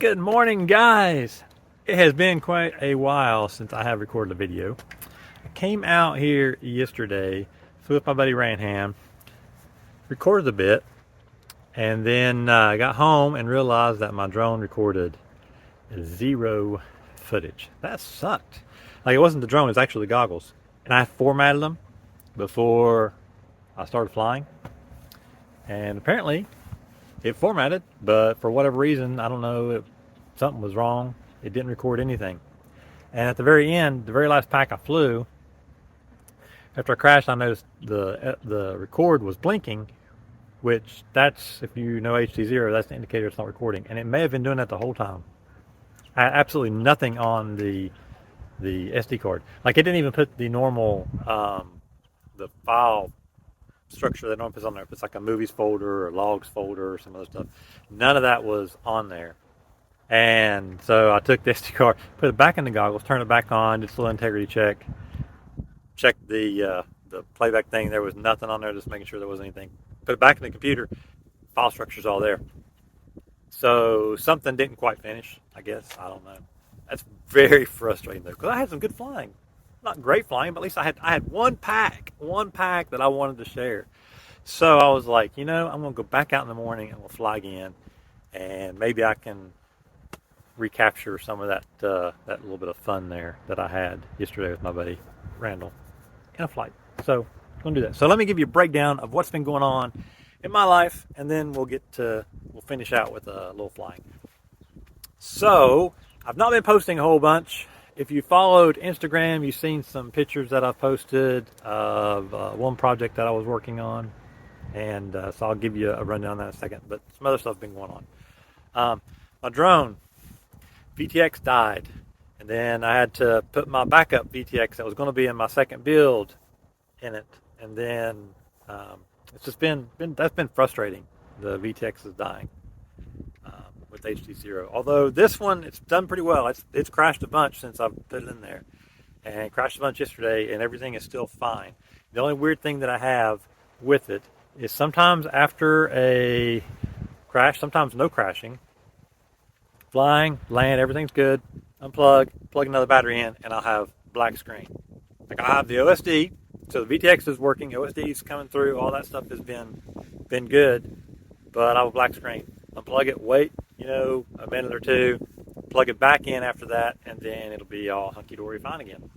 Good morning, guys. It has been quite a while since I have recorded a video. I came out here yesterday, flew with my buddy Ranham, recorded a bit, and then I got home and realized that my drone recorded zero footage. That sucked. Like, it wasn't the drone, it was actually the goggles. And I formatted them before I started flying. And apparently it formatted, but for whatever reason, I don't know, something was wrong. It didn't record anything. And at the very end, the very last pack I flew, after I crashed, I noticed the record was blinking, which that's, if you know HD0, that's the indicator it's not recording. And it may have been doing that the whole time. I had absolutely nothing on the SD card. Like, it didn't even put the normal the file structure that normally puts on there. If it's like a movies folder or logs folder or some other stuff, none of that was on there. And so I took the SD card, put it back in the goggles, turned it back on, did a little integrity check, checked the playback thing. There was nothing on there, just making sure there wasn't anything. Put it back in the computer, file structure's all there. So something didn't quite finish, I guess. I don't know. That's very frustrating though, because I had some good flying. Not great flying, but at least I had one pack that I wanted to share. So I was like, I'm gonna go back out in the morning and we'll fly again, and maybe I can recapture some of that little bit of fun there that I had yesterday with my buddy Randall in a flight. So I'm gonna do that. So let me give you a breakdown of what's been going on in my life, and then we'll finish out with a little flying. So I've not been posting a whole bunch. If you followed Instagram, you've seen some pictures that I've posted of one project that I was working on, and so I'll give you a rundown on that in a second. But some other stuff's been going on. My drone VTX died, and then I had to put my backup VTX that was going to be in my second build in it, and then it's just been that's been frustrating. The VTX is dying with HD0. Although this one, it's done pretty well. It's crashed a bunch since I've put it in there, and crashed a bunch yesterday, and everything is still fine. The only weird thing that I have with it is sometimes after a crash, sometimes no crashing, flying, land, everything's good, unplug, plug another battery in, and I'll have black screen. Like, I have the OSD, so the VTX is working, OSD is coming through, all that stuff has been good, but I have a black screen. Unplug it, wait, a minute or two, plug it back in after that, and then it'll be all hunky-dory fine again.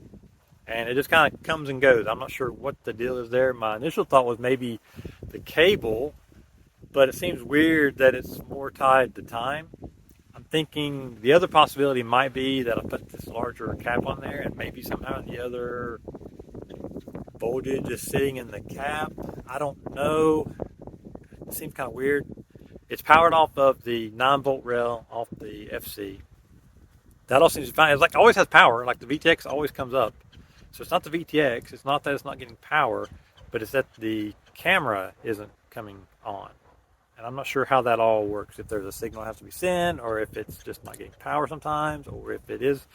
And it just kind of comes and goes. I'm not sure what the deal is there. My initial thought was maybe the cable, but it seems weird that it's more tied to time. I'm thinking the other possibility might be that I put this larger cap on there, and maybe somehow the other voltage is sitting in the cap. I don't know. It seems kind of weird. It's powered off of the 9-volt rail off the FC. That all seems fine. It's like, it always has power. Like, the VTX always comes up. So it's not the VTX. It's not that it's not getting power, but it's that the camera isn't coming on. And I'm not sure how that all works. If there's a signal that has to be sent, or if it's just not getting power sometimes, or if it is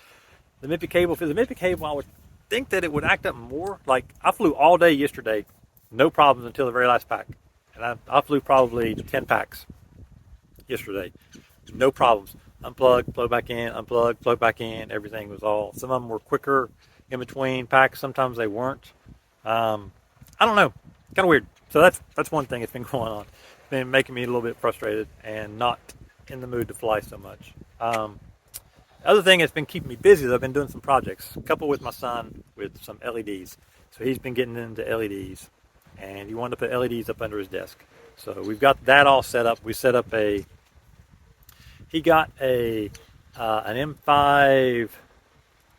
the MIPI cable. If it's the MIPI cable, I would think that it would act up more. Like, I flew all day yesterday, no problems until the very last pack. And I flew probably 10 packs yesterday, no problems. Unplug, plug back in, unplug, plug back in. Everything was all. Some of them were quicker in between packs. Sometimes they weren't. I don't know. Kind of weird. So that's one thing that's been going on. It's been making me a little bit frustrated and not in the mood to fly so much. The other thing that's been keeping me busy is I've been doing some projects. A couple with my son with some LEDs. So he's been getting into LEDs, and he wanted to put LEDs up under his desk. So we've got that all set up. We set up he got an M5,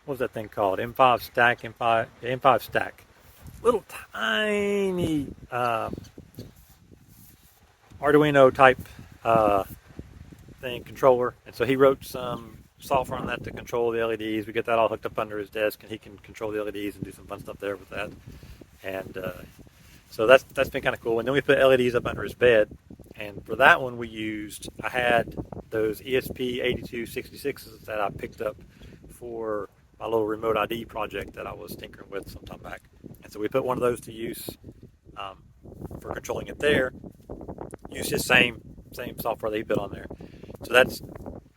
what was that thing called? M5 stack. Little tiny Arduino type thing, controller. And so he wrote some software on that to control the LEDs. We get that all hooked up under his desk, and he can control the LEDs and do some fun stuff there with that. And so that's been kind of cool. And then we put LEDs up under his bed. And for that one, I had those ESP8266s that I picked up for my little remote ID project that I was tinkering with some time back. And so we put one of those to use for controlling it there. Use his same software that he put on there. So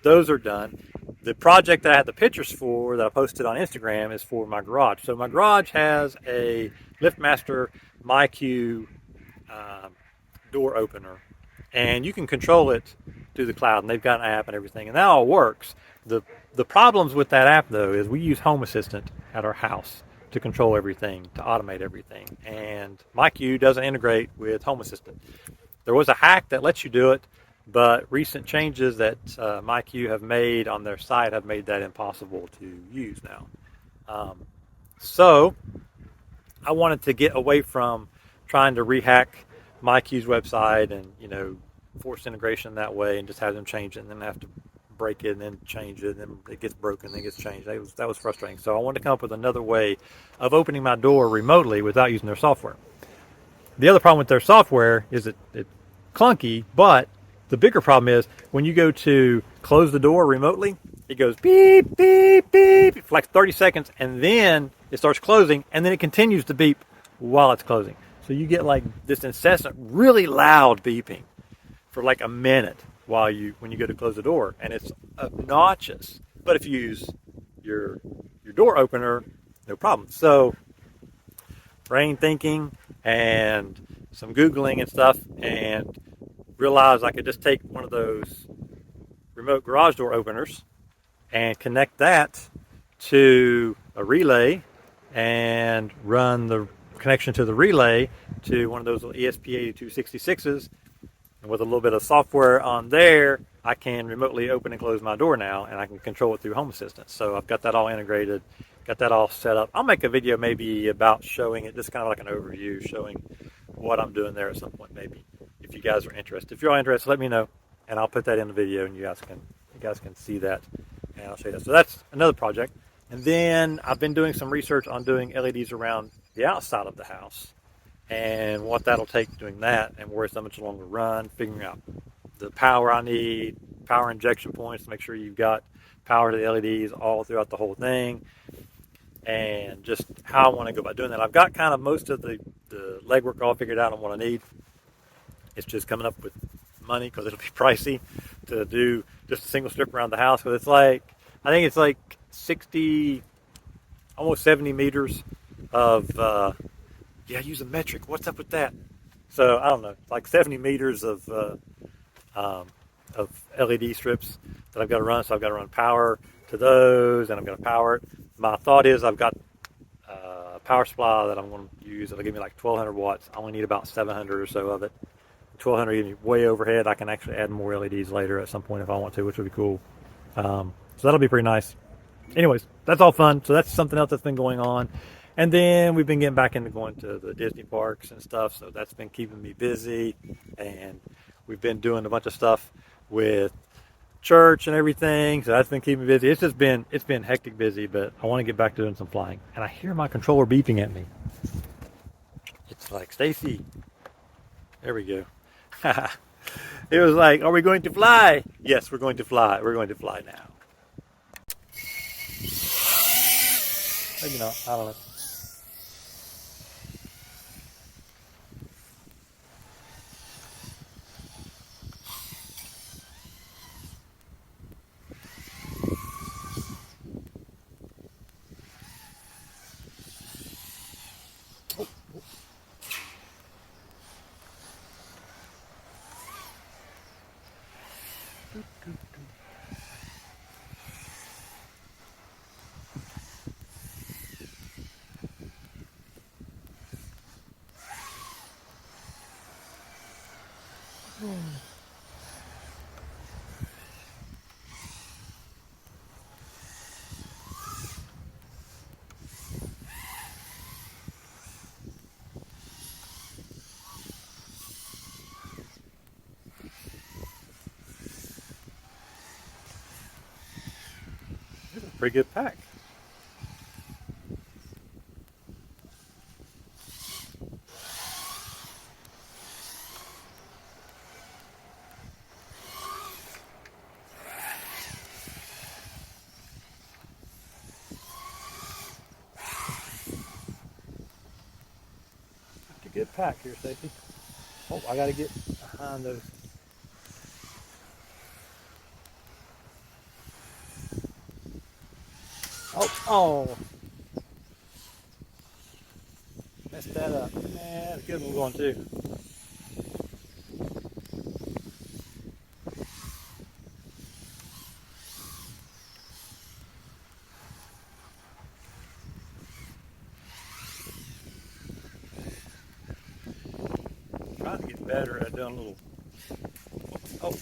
those are done. The project that I had the pictures for that I posted on Instagram is for my garage. So my garage has a LiftMaster MyQ door opener, and you can control it through the cloud, and they've got an app and everything, and that all works. The problems with that app, though, is we use Home Assistant at our house to control everything, to automate everything, and MyQ doesn't integrate with Home Assistant. There was a hack that lets you do it, but recent changes that MyQ have made on their site have made that impossible to use now. So I wanted to get away from trying to rehack MyQ's website and, force integration that way and just have them change it and then have to break it and then change it and then it gets broken and then it gets changed. That was frustrating. So I wanted to come up with another way of opening my door remotely without using their software. The other problem with their software is it's clunky, but the bigger problem is when you go to close the door remotely, it goes beep, beep, beep for like 30 seconds, and then it starts closing, and then it continues to beep while it's closing. So you get like this incessant, really loud beeping for like a minute when you go to close the door, and it's obnoxious. But if you use your door opener, no problem. So brain thinking and some Googling and stuff, and realized I could just take one of those remote garage door openers and connect that to a relay and run the connection to the relay to one of those little ESP8266s. And with a little bit of software on there, I can remotely open and close my door now, and I can control it through Home Assistant. So I've got that all integrated, got that all set up. I'll make a video maybe about showing it, just kind of like an overview, showing what I'm doing there at some point maybe, if you guys are interested. If you're all interested, let me know, and I'll put that in the video, and you guys can see that, and I'll show you that. So that's another project. And then I've been doing some research on doing LEDs around the outside of the house and what that'll take doing that, and where it's a much longer run, figuring out the power I need, power injection points to make sure you've got power to the LEDs all throughout the whole thing, and just how I want to go about doing that. I've got kind of most of the legwork all figured out on what I need. It's just coming up with money, because it'll be pricey to do just a single strip around the house, because I think it's like 60, almost 70 meters of use a metric. What's up with that? So I don't know, like 70 meters of LED strips that I've got to run. So I've got to run power to those, and I'm going to power it. My thought is I've got a power supply that I'm going to use. It'll give me like 1,200 watts. I only need about 700 or so of it. 1,200 gives me way overhead. I can actually add more LEDs later at some point if I want to, which would be cool. So that'll be pretty nice. Anyways, that's all fun. So that's something else that's been going on. And then we've been getting back into going to the Disney parks and stuff, so that's been keeping me busy. And we've been doing a bunch of stuff with church and everything, so that's been keeping me busy. It's been hectic busy, but I want to get back to doing some flying. And I hear my controller beeping at me. It's like, Stacy, there we go. It was like, are we going to fly? Yes, we're going to fly. We're going to fly now. Maybe not. I don't know. Pretty good pack. Pretty good pack here, Stacy. Oh, I gotta get behind those. Oh, messed that up. Man, that's a good one going too. Trying to get better at doing a little. Oh,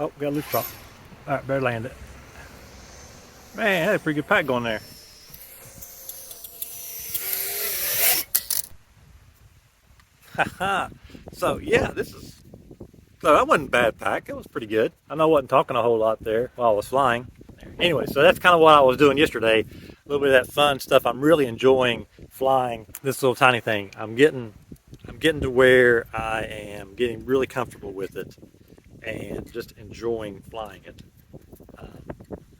oh, got a loose prop. All right, better land it. Man, had a pretty good pack going there. Haha. So yeah, so that wasn't a bad pack. It was pretty good. I know I wasn't talking a whole lot there while I was flying. Anyway, so that's kind of what I was doing yesterday. A little bit of that fun stuff. I'm really enjoying flying this little tiny thing. I'm getting to where I am getting really comfortable with it and just enjoying flying it.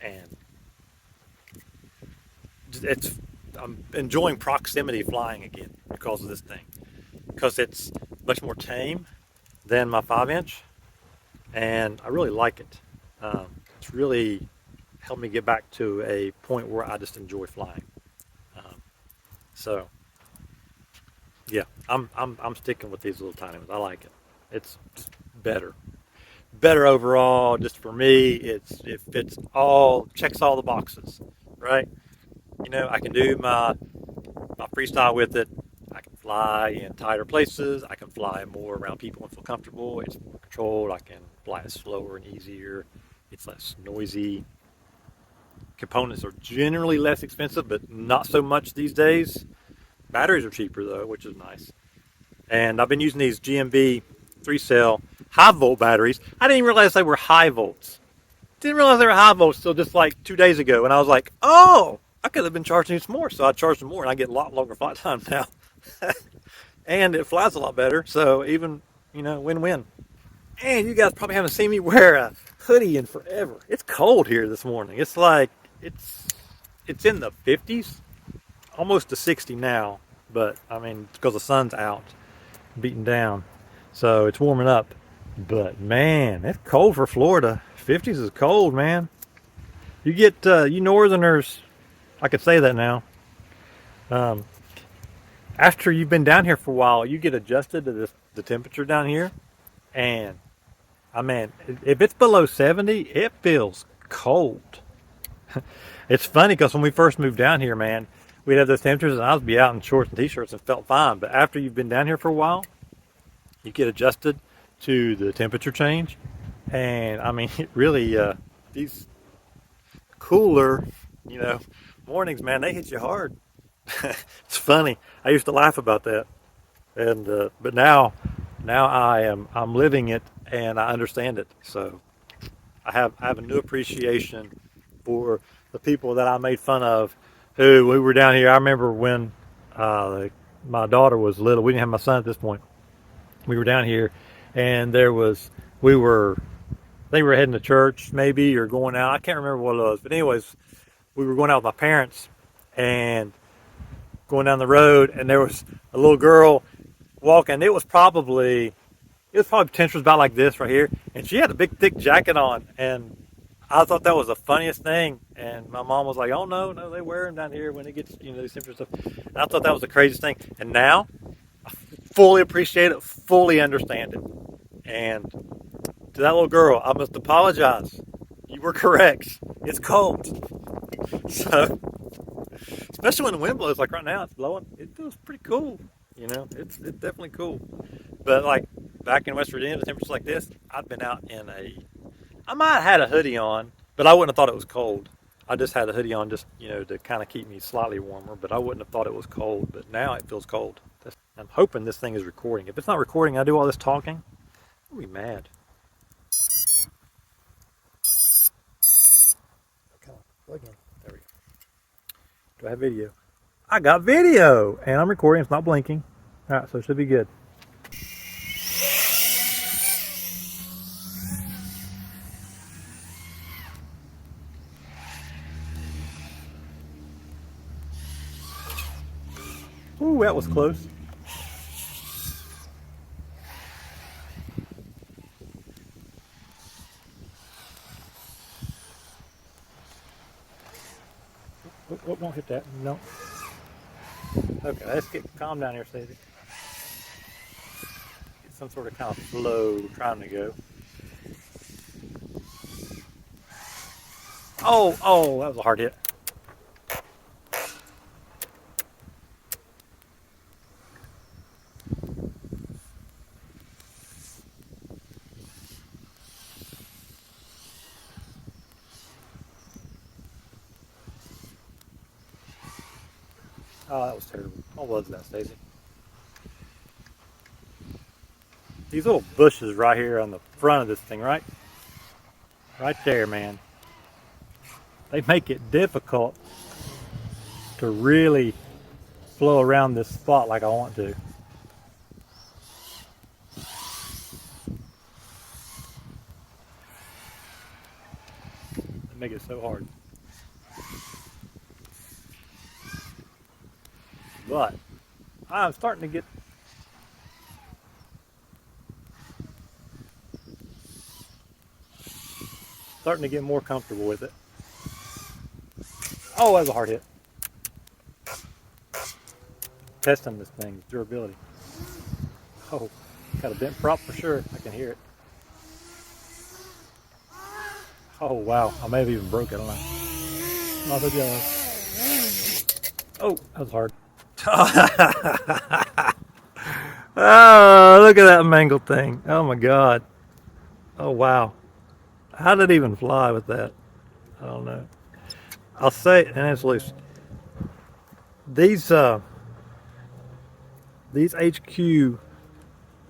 And it's I'm enjoying proximity flying again because of this thing. Because it's much more tame than my 5-inch, and I really like it. It's really helped me get back to a point where I just enjoy flying. Um, so yeah, I'm sticking with these little tiny ones. I like it. It's just better overall. Just for me, it fits all checks all the boxes, right? You know, I can do my freestyle with it. I can fly in tighter places. I can fly more around people and feel comfortable. It's more controlled. I can fly it slower and easier. It's less noisy. Components are generally less expensive, but not so much these days. Batteries are cheaper though, which is nice. And I've been using these GMB 3-cell high volt batteries. I didn't even realize they were high volts. Didn't realize they were high volts till just like 2 days ago. And I was like, oh, I could have been charging these more. So I charged them more and I get a lot longer flight time now. And it flies a lot better. So even, win-win. And you guys probably haven't seen me wear a hoodie in forever. It's cold here this morning. It's like, it's in the 50s, almost to 60 now. But I mean, it's because the sun's out, beating down. So it's warming up. But man, it's cold for Florida. 50s is cold, man. You get, you northerners, I could say that now. Um, After you've been down here for a while, you get adjusted to the temperature down here. And, I mean, if it's below 70, it feels cold. It's funny because when we first moved down here, man, we'd have those temperatures and I would be out in shorts and t-shirts and felt fine. But after you've been down here for a while, you get adjusted to the temperature change. And, I mean, it really, these cooler, you know, mornings, man, they hit you hard. It's funny. I used to laugh about that, and but now I'm living it and I understand it. So I have a new appreciation for the people that I made fun of, who we were down here. I remember when my daughter was little. We didn't have my son at this point. We were down here, and we were they were heading to church maybe or going out. I can't remember what it was, but anyways, we were going out with my parents and going down the road, and there was a little girl walking. It was probably potentially about like this right here, and she had a big thick jacket on, and I thought that was the funniest thing. And my mom was like, "Oh no, they wear them down here when it gets these temperatures stuff." And I thought that was the craziest thing. And now I fully appreciate it, fully understand it. And to that little girl, I must apologize. You were correct. It's cold. So, especially when the wind blows, like right now, it's blowing. It feels pretty cool. It's definitely cool. But like back in West Virginia, the temperatures like this, I'd been out I might have had a hoodie on, but I wouldn't have thought it was cold. I just had a hoodie on just, to kind of keep me slightly warmer, but I wouldn't have thought it was cold. But now it feels cold. I'm hoping this thing is recording. If it's not recording, I do all this talking, I'll be mad. Come on, plug in. There we go. Do I have video? I got video, and I'm recording. It's not blinking. All right, so it should be good. Ooh, that was close. What won't hit that? No. Okay, let's get calm down here, Stacey. Get some sort of kind of flow trying to go. Oh, that was a hard hit. Oh, that was terrible. What was that, Stacey? These little bushes right here on the front of this thing, right? Right there, man. They make it difficult to really flow around this spot like I want to. They make it so hard. But I'm starting to get more comfortable with it. Oh, that was a hard hit. Testing this thing's durability. Oh, got a bent prop for sure. I can hear it. Oh wow, I may have even broke it. I don't know. Not a job. Oh, that was hard. Oh, look at that mangled thing. Oh my god. Oh wow. How did it even fly with that? I don't know. I'll say, and it's loose. These HQ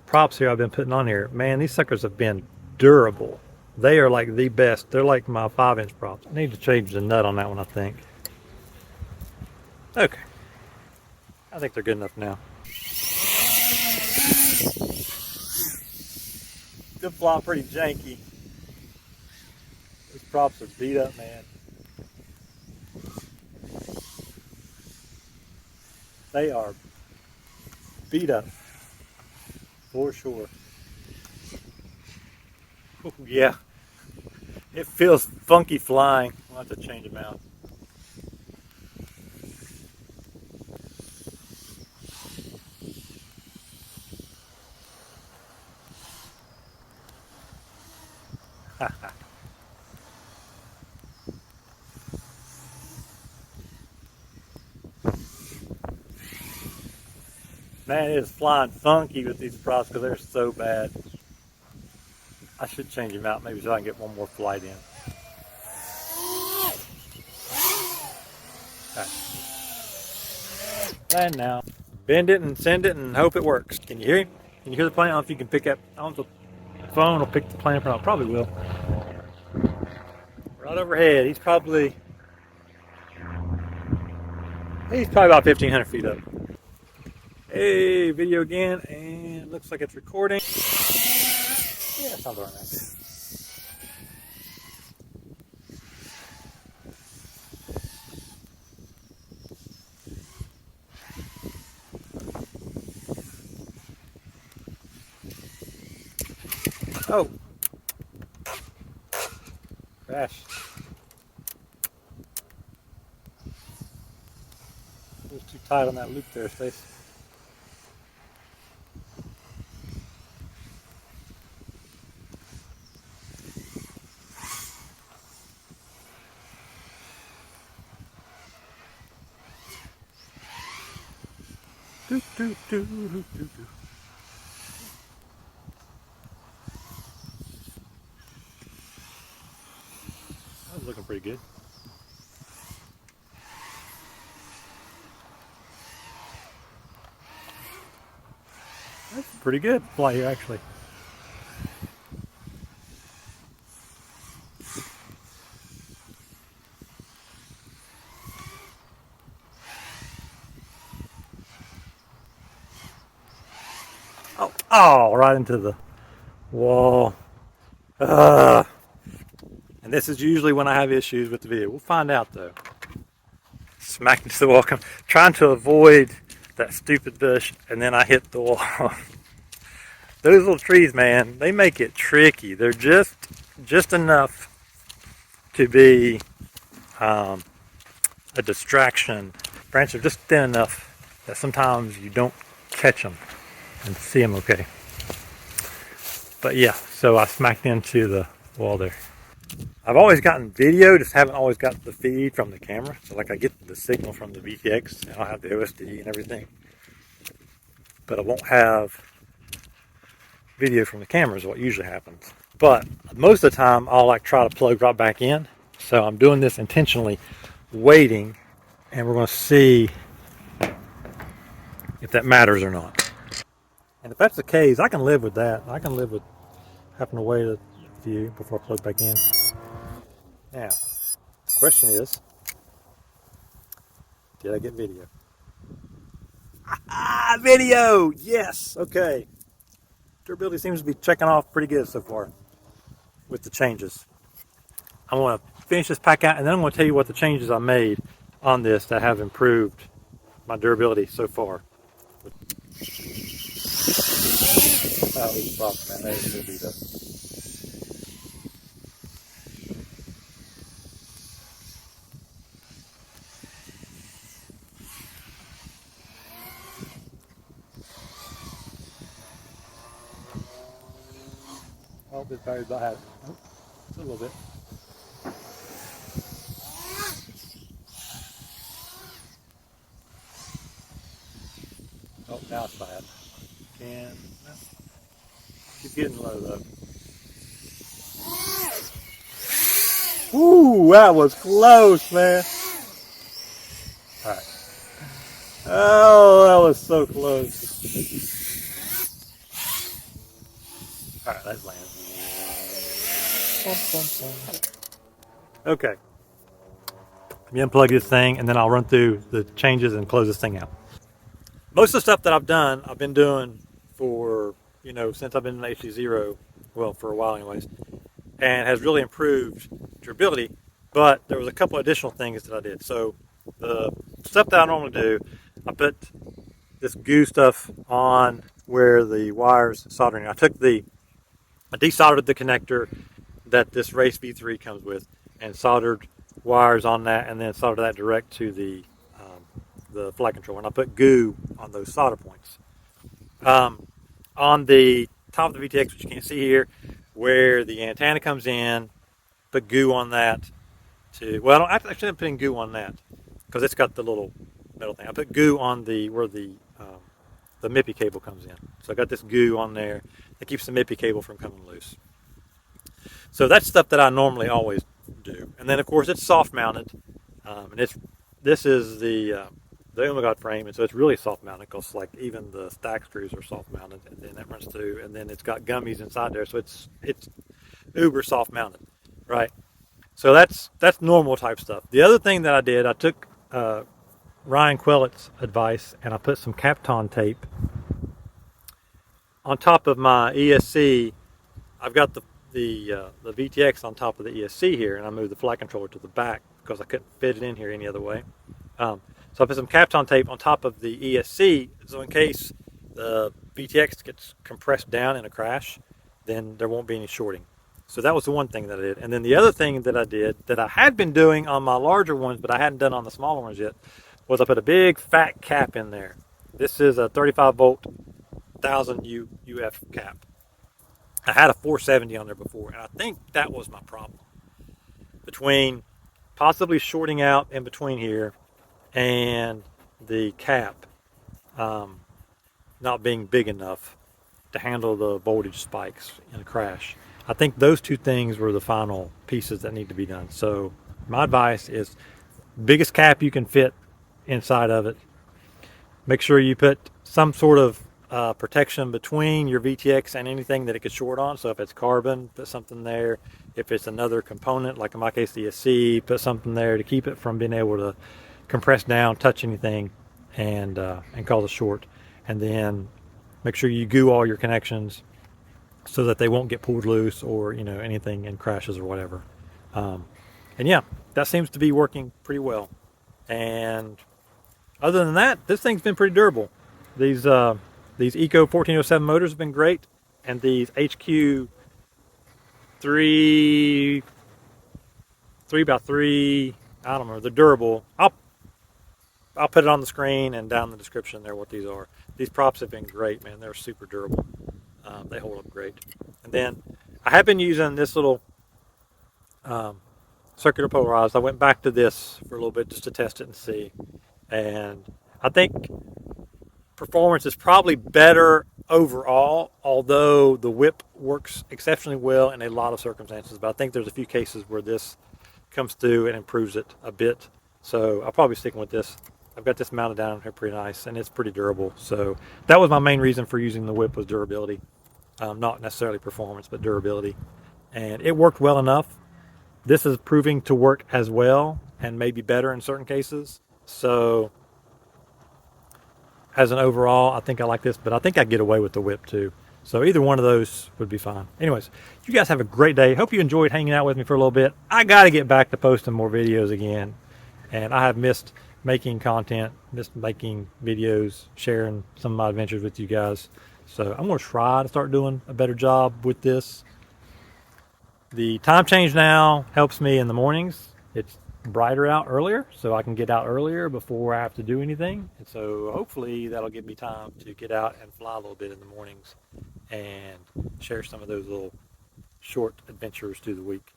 props here I've been putting on here, man, these suckers have been durable. They are like the best. They're like my 5-inch props. I need to change the nut on that one, I think. Okay. I think they're good enough now. Still fly pretty janky. These props are beat up, man. They are beat up for sure. Ooh, yeah, it feels funky flying. I'll have to change them out. Man, it is flying funky with these props because they're so bad. I should change them out maybe so I can get one more flight in. Okay. Land now. Bend it and send it and hope it works. Can you hear him? Can you hear the plane? I don't know if you can pick up. I don't know if the phone will pick the plane up or not. Probably will. Right overhead. He's probably about 1,500 feet up. Hey, video again, and looks like it's recording. Yeah, sounds all right. Oh, crash. It was too tight on that loop there, Stace. Do, do, do, do, do, do. That was looking pretty good. That's pretty good fly here, actually. Oh, right into the wall. And this is usually when I have issues with the video. We'll find out though. Smack into the wall. Trying to avoid that stupid bush, and then I hit the wall. Those little trees, man, they make it tricky. They're just enough to be a distraction. Branches are just thin enough that sometimes you don't catch them and see them okay. But yeah, so I smacked into the wall there. I've always gotten video, just haven't always got the feed from the camera. So like I get the signal from the VTX and I'll have the OSD and everything. But I won't have video from the camera is what usually happens. But most of the time I'll like try to plug right back in. So I'm doing this intentionally, waiting, and we're going to see if that matters or not. And if that's the case, I can live with that. I can live with having to wait a few before I plug back in. Now, the question is, did I get video? Video! Yes! Okay. Durability seems to be checking off pretty good so far with the changes. I'm going to finish this pack out and then I'm going to tell you what the changes I made on this that have improved my durability so far. That was rough, man. That is so beat up. Oh, this battery's about had it. Oh, just a little bit. Oh, now it's bad. And keep getting low though. Ooh, that was close, man. All right. Oh, that was so close. All right, let's land. Okay. Let me unplug this thing and then I'll run through the changes and close this thing out. Most of the stuff that I've done, I've been doing for, since I've been in HD0, well, for a while anyways, and has really improved durability, but there was a couple additional things that I did. So the stuff that I normally do, I put this goo stuff on where the wires soldering. I desoldered the connector that this Race V3 comes with and soldered wires on that and then soldered that direct to the flight controller. And I put goo on those solder points. On the top of the VTX, which you can't see here, where the antenna comes in, put goo on that well, I actually didn't put in goo on that because it's got the little metal thing. I put goo on where the MIPI cable comes in. So I got this goo on there that keeps the MIPI cable from coming loose. So that's stuff that I normally always do. And then of course it's soft mounted, and this is the Omega frame, and so it's really soft mounted because like even the stack screws are soft mounted, and then that runs through, and then it's got gummies inside there, so it's uber soft mounted, right? So that's normal type stuff. The other thing that I did, I took Ryan Quellett's advice and I put some Kapton tape on top of my ESC. I've got the VTX on top of the ESC here, and I moved the flight controller to the back because I couldn't fit it in here any other way. So I put some Kapton tape on top of the ESC, so in case the VTX gets compressed down in a crash, then there won't be any shorting. So that was the one thing that I did. And then the other thing that I did that I had been doing on my larger ones, but I hadn't done on the smaller ones yet, was I put a big fat cap in there. This is a 35 volt 1000 UF cap. I had a 470 on there before, and I think that was my problem. Between possibly shorting out in between here and the cap not being big enough to handle the voltage spikes in a crash. I think those two things were the final pieces that need to be done. So my advice is biggest cap you can fit inside of it. Make sure you put some sort of protection between your VTX and anything that it could short on. So if it's carbon, put something there. If it's another component, like in my case the ESC, put something there to keep it from being able to compress down, touch anything, and cause a short. And then make sure you goo all your connections so that they won't get pulled loose or anything in crashes or whatever. And yeah, that seems to be working pretty well. And other than that, this thing's been pretty durable. These Eco 1407 motors have been great, and these HQ 3x3 I don't know, they're durable. I'll put it on the screen and down in the description there what these are. These props have been great, man. They're super durable. They hold up great. And then I have been using this little circular polarized. I went back to this for a little bit just to test it and see. And I think performance is probably better overall, although the whip works exceptionally well in a lot of circumstances. But I think there's a few cases where this comes through and improves it a bit. So I'll probably stick with this. I've got this mounted down here pretty nice, and it's pretty durable. So that was my main reason for using the whip, was durability. Not necessarily performance, but durability. And it worked well enough. This is proving to work as well, and maybe better in certain cases. So as an overall, I think I like this, but I think I get away with the whip too. So either one of those would be fine. Anyways, you guys have a great day. Hope you enjoyed hanging out with me for a little bit. I got to get back to posting more videos again. And I have missed making content, missed making videos, sharing some of my adventures with you guys. So I'm going to try to start doing a better job with this. The time change now helps me in the mornings. It's brighter out earlier, so I can get out earlier before I have to do anything. And so hopefully that'll give me time to get out and fly a little bit in the mornings and share some of those little short adventures through the week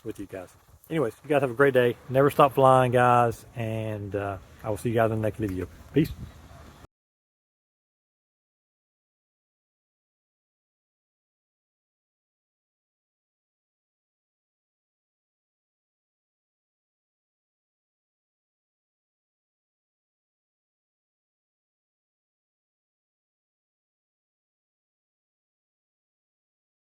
with you guys. Anyways, you guys have a great day. Never stop flying, guys, and I will see you guys in the next video. Peace.